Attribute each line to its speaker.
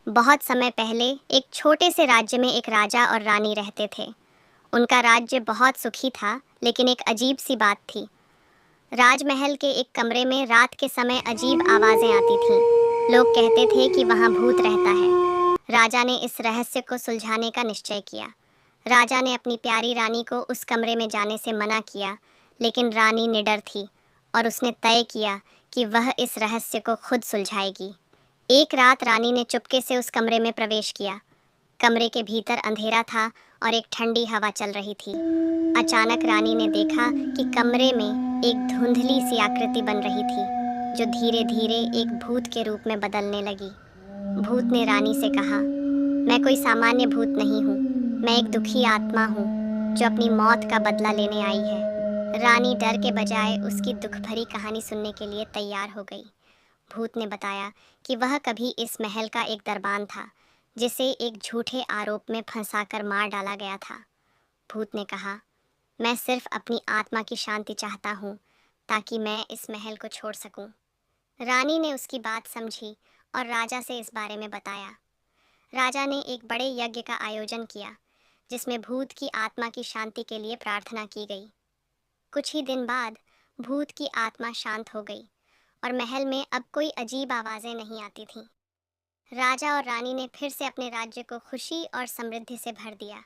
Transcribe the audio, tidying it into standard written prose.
Speaker 1: बहुत समय पहले एक छोटे से राज्य में एक राजा और रानी रहते थे। उनका राज्य बहुत सुखी था, लेकिन एक अजीब सी बात थी। राजमहल के एक कमरे में रात के समय अजीब आवाजें आती थीं। लोग कहते थे कि वहां भूत रहता है। राजा ने इस रहस्य को सुलझाने का निश्चय किया। राजा ने अपनी प्यारी रानी को उस कमरे में जाने से मना किया, लेकिन रानी निडर थी और उसने तय किया कि वह इस रहस्य को खुद सुलझाएगी। एक रात रानी ने चुपके से उस कमरे में प्रवेश किया। कमरे के भीतर अंधेरा था और एक ठंडी हवा चल रही थी। अचानक रानी ने देखा कि कमरे में एक धुंधली सी आकृति बन रही थी, जो धीरे धीरे एक भूत के रूप में बदलने लगी। भूत ने रानी से कहा, मैं कोई सामान्य भूत नहीं हूँ। मैं एक दुखी आत्मा हूँ जो अपनी मौत का बदला लेने आई है। रानी डर के बजाय उसकी दुख भरी कहानी सुनने के लिए तैयार हो गई। भूत ने बताया कि वह कभी इस महल का एक दरबान था, जिसे एक झूठे आरोप में फंसाकर मार डाला गया था। भूत ने कहा, मैं सिर्फ अपनी आत्मा की शांति चाहता हूँ, ताकि मैं इस महल को छोड़ सकूं। रानी ने उसकी बात समझी और राजा से इस बारे में बताया। राजा ने एक बड़े यज्ञ का आयोजन किया, जिसमें भूत की आत्मा की शांति के लिए प्रार्थना की गई। कुछ ही दिन बाद भूत की आत्मा शांत हो गई और महल में अब कोई अजीब आवाजें नहीं आती थीं। राजा और रानी ने फिर से अपने राज्य को खुशी और समृद्धि से भर दिया।